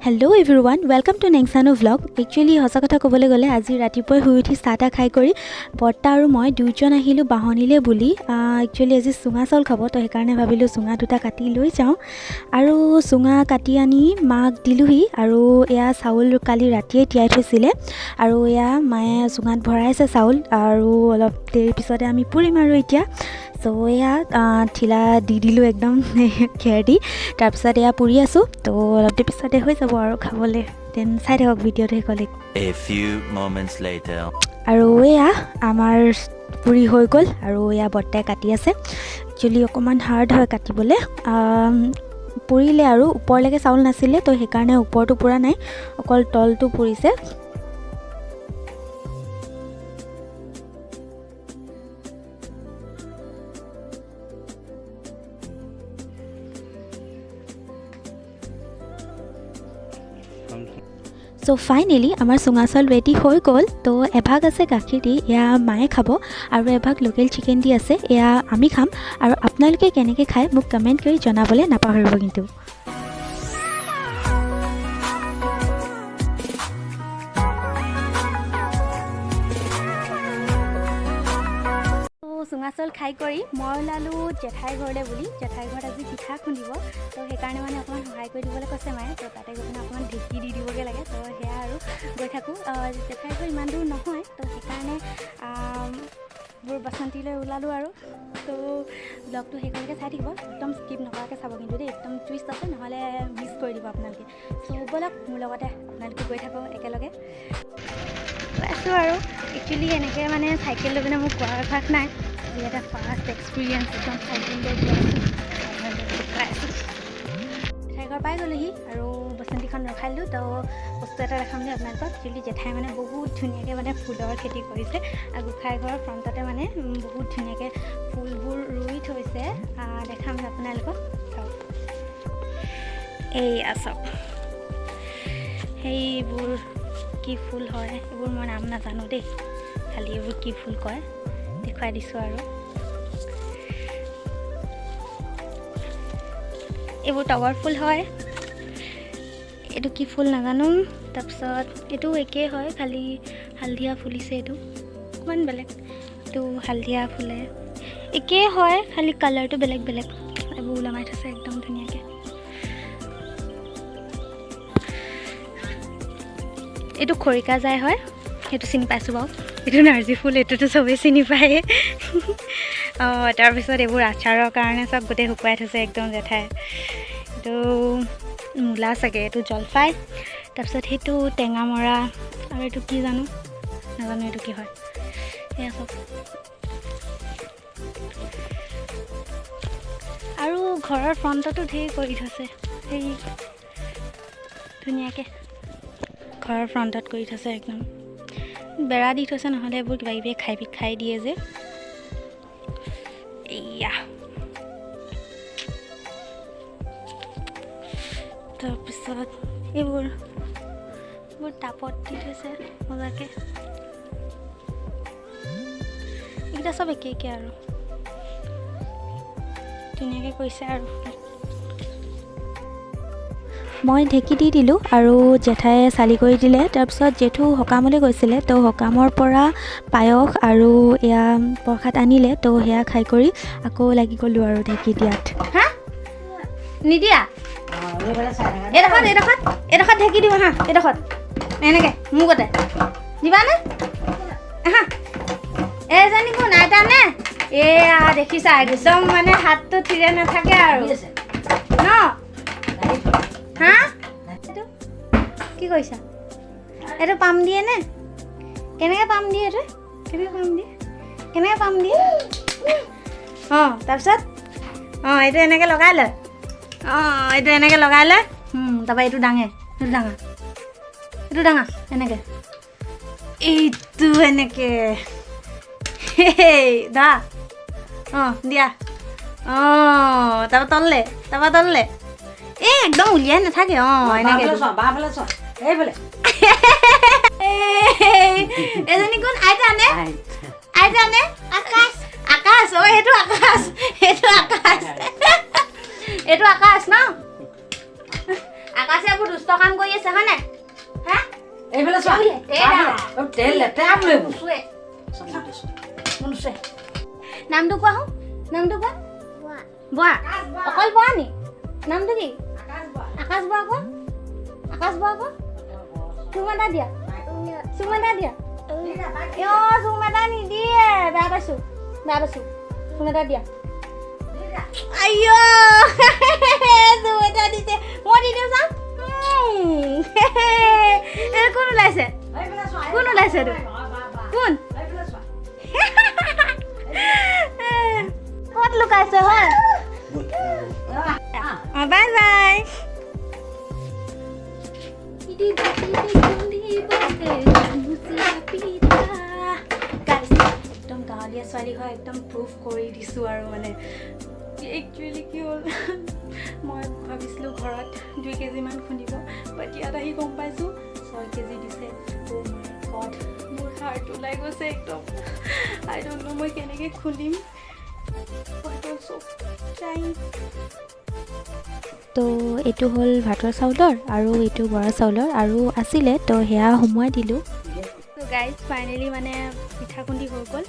Hello everyone, welcome to Nengsano vlog. Actually হসা কথা কবলৈ গলে আজি ৰাতিপুৱা শুই উঠি চাটা খাই কৰি বৰ্তা আৰু মই দুইজন আহিলো বাহনিলে বুলি actually আজি সুঙা চাউল খাব তো হেকাৰণে ভাবিলো সুঙা দুটা কাটি লৈ যাও আৰু সুঙা কাটি আনি মাক দিলুহি আৰু এয়া চাউল কালি ৰাতিয়ে তিয়াই থৈছিলে আৰু এয়া মায়ে সুঙাত ভৰাইছে চাউল আৰু অলপ দেৰি পিছতে আমি পুৰিম আৰু এতিয়া সো এয়া ঠিলা দি দিলো একদম খেৰ দি তাৰ পিছত এয়া পুৰি আছো তো অলপ দেৰি পিছতে হৈ যাব আৰু খাবলে দেন চাই থাকক ভিডিঅ'টো হেকলে A few moments later আৰু এয়া আমাৰ পুৰি হৈ গ'ল আৰু এয়া বৰ্তাই কাটি আছে একচুয়ালি অকমান হাৰ্ড হয় কাটিবলে পুৰিলে আৰু ওপৰলৈকে চাউল নাছিলে তো হেকাৰণে ওপৰটো পুৰা নাই অকল তলটো পুৰিছে So finally আমাৰ সুঙা চাউল ৰেডি হৈ গ'ল তো এভাগ আছে গাখীৰ দি এয়া মায়ে খাব আৰু এভাগ লোকেল চিকেন দি আছে এয়া আমি খাম আৰু আপোনালোকে কেনেকৈ খায় মোক কমেন্ট কৰি জনাবলৈ নাপাহৰিব কিন্তু সুঙা চাউল খাই কৰি মই ওলালো জেঠাই ঘৰলৈ বুলি জেঠাই ঘৰত আজি পিঠা খুন্দিব তো সেইকাৰণে মানে অকণমান সহায় কৰি দিবলৈ কৈছে মায়ে তো তাতে গৈ পিনে অকণমান ঢেঁকী দি দিবগৈ লাগে তো সেয়া আৰু গৈ থাকোঁ জেঠাই ঘৰ ইমান দূৰ নহয় তো সেইকাৰণে বোৰ বাচন্তিলৈ ওলালোঁ আৰু তো ব্লগটো সেইকাৰণে চাই থাকিব একদম স্কিপ নকৰাকৈ চাব কিন্তু দেই একদম টুইষ্ট আছে নহ'লে মিছ কৰি দিব আপোনালোকে চ' ব'লক মোৰ লগতে আপোনালোকে গৈ থাকক একেলগে আছোঁ আৰু একচুৱেলি এনেকৈ মানে চাইকেল লৈ পিনে মোৰ কোৱাৰ অভ্যাস নাই এটা ফাৰ্ষ্ট এক্সপিৰিয়েঞ্চ একদম চাইকেল লৈ জেঠাই ঘৰ পাই গ'লোহি আৰু বসন্তীখন ৰখালোঁ তো বস্তু এটা দেখাম যে আপোনালোকক একচুৱেলি জেঠাই মানে বহুত ধুনীয়াকৈ মানে ফুলৰ খেতি কৰিছে আৰু গোঁসাই ঘৰৰ ফ্ৰণ্টতে মানে বহুত ধুনীয়াকৈ ফুলবোৰ ৰুই থৈছে দেখাম যে আপোনালোকক চাওক এই চাওক সেইবোৰ কি ফুল হয় এইবোৰ মই নাম নাজানো দেই খালি এইবোৰ কি ফুল কয় দেখুৱাই দিছোঁ আৰু এইবোৰ টগৰ ফুল হয় এইটো কি ফুল নাজানো তাৰপিছত এইটো একেই হয় খালি হালধীয়া ফুলিছে এইটো অকণমান বেলেগ এইটো হালধীয়া ফুলে একেই হয় খালি কালাৰটো বেলেগ বেলেগ এইবোৰ ওলমাই থৈছে একদম ধুনীয়াকৈ এইটো খৰিকা যায় হয় সেইটো চিনি পাইছোঁ বাৰু এইটো নাৰ্জী ফুল এইটোতো চবেই চিনি পায়ে তাৰপিছত এইবোৰ আচাৰৰ কাৰণে চব গোটেই শুকুৱাই থৈছে একদম জেঠাই এইটো মূলা চাগে এইটো জলফাই তাৰপিছত সেইটো টেঙা মৰা আৰু এইটো কি জানো নাজানো এইটো কি হয় এয়া চব আৰু ঘৰৰ ফ্ৰণ্টতো ঢেৰ কৰি থৈছে সেই ধুনীয়াকৈ ঘৰৰ ফ্ৰণ্টত কৰি থৈছে একদম বেৰা দি থৈছে নহ'লে এইবোৰ কিবা কিবি খাই দিয়ে যে এয়া তাৰপিছত এইবোৰ টাপত দি থৈছে মজাকৈ এইকেইটা চব একে একে আৰু ধুনীয়াকৈ কৰিছে আৰু মই ঢেঁকী দি দিলোঁ আৰু জেঠাই চালি কৰি দিলে তাৰপিছত জেঠু সকামলৈ গৈছিলে তো সকামৰ পৰা পায়স আৰু এয়া প্ৰসাদ আনিলে তো সেয়া খাই কৰি আকৌ লাগি গ'লোঁ আৰু ঢেঁকী দিয়াত হা নিদিয়া এইডোখৰত ঢেঁকী দিওঁ হা এইডোখৰত এনেকৈ মোৰ গতে দিবানে হা এইজনী কোন আইতা নে এয়া দেখিছা একদম মানে হাতটো থিৰে নাথাকে আৰু ন হা এইটো কি কৰিছা এইটো পাম দিয়ে নে কেনেকৈ পাম দিয়ে এইটো কেনেকৈ পাম দিয়ে তাৰপিছত এইটো এনেকৈ লগাই লয় এইটো এনেকৈ লগাই লয় তাৰপৰা এইটো ডাঙে এইটো ডাঙা এনেকৈ এইটো এনেকৈ দা দিয়া তাৰপৰা তললে একদম উলিয়াই নাথাকে এনেকৈ এজনী কোন আইতা নে আকাশ এইটো আকাশ ন আকাশে এইবোৰ দুষ্ট কাম কৰি আছে হয় নাই হা এইফালে চোৱা তেল লেতেৰা বোলে মনুষ্য নামটো কোৱা হো নামটো কোৱা বোৱা অকল বোৱা নি নামটো কি আকাশ বোৱা কোৱা আকাশ বোৱা কোৱা চুম এটা দিয়া চুম এটা দিয়া চুম এটা নিদিয়ে বেয়া পাইছো চুম এটা দিয়া আইও চুম এটা দিছে মই দি দিওঁ চাম কোন ওলাইছে কোন ওলাইছে কোন ক'ত লুকাইছে হয় বাই বাই একদম গাঁৱলীয়া ছোৱালী হয় একদম প্ৰুফ কৰি দিছোঁ আৰু মানে একচুৱেলি কি হ'ল মই ভাবিছিলোঁ ঘৰত 2 কেজিমান খুন্দিব বাট ইয়াত আহি গম পাইছোঁ 6 কেজি দিছে গড মোৰ হাৰ্ট ওলাই গৈছে একদম আই ডণ্ট ন' মই কেনেকৈ খুন্দিম তো এইটো হ'ল ভাতৰ চাউলৰ আৰু এইটো বৰা চাউলৰ আৰু আছিলে তো সেয়া সোমোৱাই দিলোঁ তো গাইজ ফাইনেলি মানে পিঠা খুন্দি হৈ গ'ল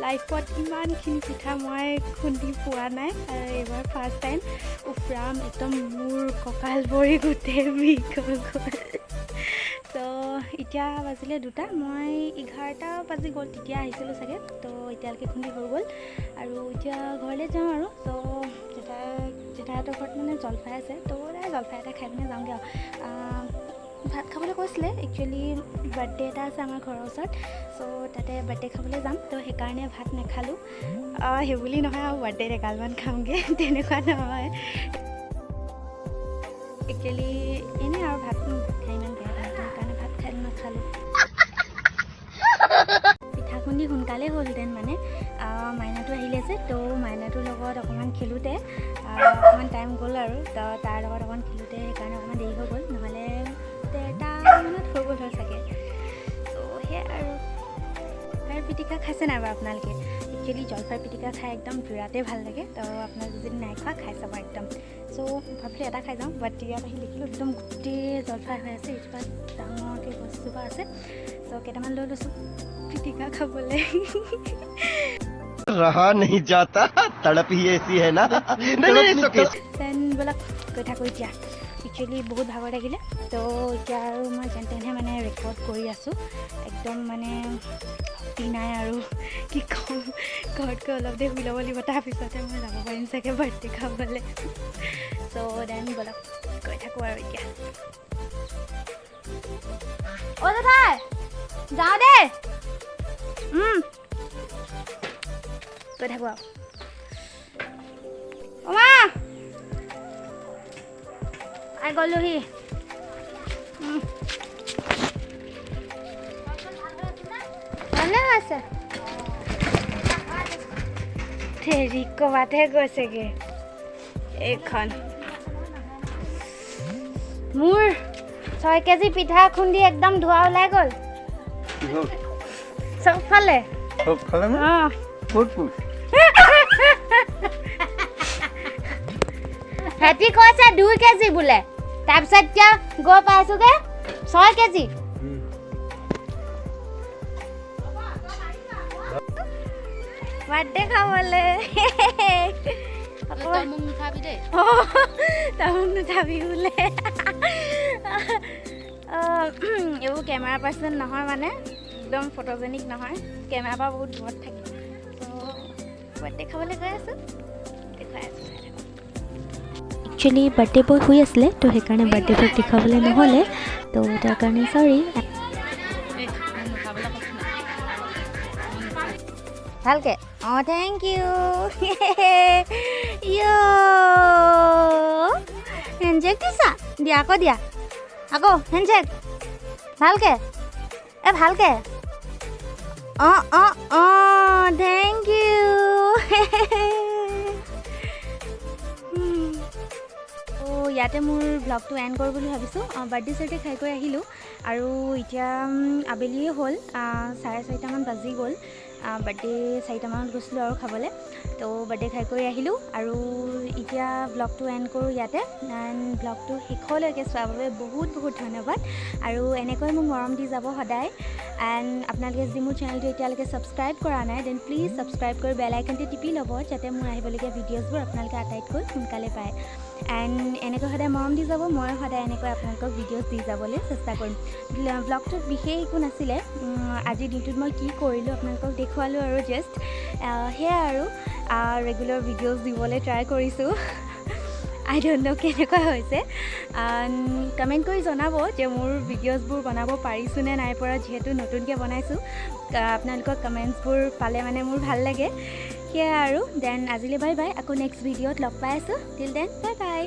লাইফত ইমানখিনি পিঠা মই খুন্দি পোৱা নাই এইবাৰ ফাৰ্ষ্ট টাইম উফৰাম একদম মোৰ কঁকাল ভৰি গোটেই বিষ হৈ গ'ল তো এতিয়া বাজিলে 2টা মই 11টা বাজি গ'ল তেতিয়া আহিছিলোঁ চাগে তো এতিয়ালৈকে খুন্দি হৈ গ'ল আৰু এতিয়া ঘৰলৈ যাওঁ আৰু তো জেঠাইহঁতৰ ঘৰত মানে জলফাই আছে তো জলফাই এটা খাই পিনে যাওঁগৈ আৰু ভাত খাবলৈ কৈছিলে একচুৱেলি বাৰ্থডে এটা আছে আমাৰ ঘৰৰ ওচৰত চ' তাতে বাৰ্থডে খাবলৈ যাম তো সেইকাৰণে ভাত নাখালোঁ সেইবুলি নহয় আৰু বাৰ্থডেত এগালমান খামগৈ তেনেকুৱা নহয় একচুৱেলি এনেই আৰু ভাত খাই ইমান বেয়া পাওঁ সেইকাৰণে ভাত খাই নাখালোঁ পিঠা খুন্দি সোনকালে হ'লহেঁতেন মানে মাইনাটো আহিলে যে তো মাইনাটোৰ লগত অকণমান খেলোঁতে অকণমান টাইম গ'ল আৰু তো তাৰ লগত অকণমান খেলোঁতে সেইকাৰণে অকণমান দেৰি হৈ গ'ল নহ'লে 3টামানত হৈ গ'ল হয় চাগে তো সেয়াই আৰু জলফাইৰ পিটিকা খাইছে নাই বাৰু আপোনালোকে একচুৱেলি জলফাইৰ পিটিকা খাই একদম বিৰাটেই ভাল লাগে তো আপোনালোকে যদি নাই খোৱা খাই চাব একদম চ' ভাবিলোঁ এটা খাই যাওঁ বাট ইয়াত আহি দেখিলোঁ একদম গোটেই জলফাই হৈ আছে এইজোপা ডাঙৰকৈ গছজোপা আছে চ' কেইটামান লৈ লৈছোঁ পিটিকা খাবলৈ रहा नहीं जाता तड़प ही ऐसी है ना দেন বোলক গৈ থাকোঁ এতিয়া একচুৱেলি বহুত ভাগৰ লাগিলে তো এতিয়া আৰু মই যেন তেনেহে মানে ৰেকৰ্ড কৰি আছোঁ একদম মানে শক্তি নাই আৰু কি ক'ম ঘৰত গৈ অলপ দেৰি শুই ল'ব লাগিব তাৰপিছতে মই যাব পাৰিম চাগে বাৰ্থডে খাবলৈ চ' দেন বোলক গৈ থাকোঁ আৰু এতিয়া অ' জেঠাই যাওঁ দেই গৈ থাকোঁ আৰু অমা আই গ'লোহি ভালে আছে থেৰি ক'বাতহে গৈছেগৈ এইখন মোৰ 6 কেজি পিঠা খুন্দি একদম ধোৱা ওলাই গ'ল চবফালে অঁ হেতি কৈছে 2 কেজি বোলে তাৰপিছত এতিয়া গৈ পাইছোগে 6 কেজি বাৰ্থডে খাবলৈ তামোক নুঠাবি দেই তামোক নুঠাবি বোলে এইবোৰ কেমেৰা পাৰ্চন নহয় মানে একদম ফটোজেনিক নহয় কেমেৰা পৰা বহুত দূৰত থাকে বাৰ্থডে খাবলৈ গৈ আছোঁ দেখুৱাই আছোঁ একচুৱেলি বাৰ্থডে বয় শুই আছিলে তো সেইকাৰণে বাৰ্থডে বয়ক দেখাবলৈ নহ'লে তো তাৰ কাৰণে চৰি ভালকৈ অঁ থেংক ইউ হেণ্ডশেক দিছা দিয়া আকৌ দিয়া আকৌ হেণ্ডশেক ভালকৈ ভালকৈ অঁ অঁ অঁ থেংক ইউ ইয়াতে মোৰ ব্লগটো এণ্ড কৰোঁ বুলি ভাবিছোঁ বাৰ্থডে চাৰ্থডে খাই কৰি আহিলোঁ আৰু এতিয়া আবেলিয়ে হ'ল 4:30মান বাজি গ'ল বাৰ্থডে 4টামানত গৈছিলোঁ আৰু খাবলৈ তো বাৰ্থডে খাই কৰি আহিলোঁ আৰু এতিয়া ব্লগটো এণ্ড কৰোঁ ইয়াতে এণ্ড ব্লগটো শেষলৈকে চোৱাৰ বাবে বহুত বহুত ধন্যবাদ আৰু এনেকৈ মোক মৰম দি যাব সদায় এণ্ড আপোনালোকে যদি মোৰ চেনেলটো এতিয়ালৈকে ছাবস্ক্ৰাইব কৰা নাই দেন প্লিজ ছাবস্ক্ৰাইব কৰি বেল আইকনটো টিপি ল'ব যাতে মোৰ আহিবলগীয়া ভিডিঅ'ছবোৰ আপোনালোকে আটাইতকৈ সোনকালে পায় এণ্ড এনেকৈ সদায় মৰম দি যাব মই সদায় এনেকৈ আপোনালোকক ভিডিঅ'ছ দি যাবলৈ চেষ্টা কৰিম ব্লগটোত বিশেষ একো নাছিলে আজিৰ দিনটোত মই কি কৰিলোঁ আপোনালোকক দেখুৱালোঁ আৰু জাষ্ট সেয়াই আৰু ৰেগুলাৰ ভিডিঅ'ছ দিবলৈ ট্ৰাই কৰিছোঁ আই ডোণ্ট ন' কেনেকুৱা হৈছে কমেণ্ট কৰি জনাব যে মোৰ ভিডিঅ'ছবোৰ বনাব পাৰিছোঁ নে নাই পৰা যিহেতু নতুনকৈ বনাইছোঁ আপোনালোকৰ কমেণ্টছবোৰ পালে মানে মোৰ ভাল লাগে সেয়াই আৰু দেন আজিলৈ বাই বাই আকৌ নেক্সট ভিডিঅ'ত লগ পাই আছোঁ টিল দেন বাই বাই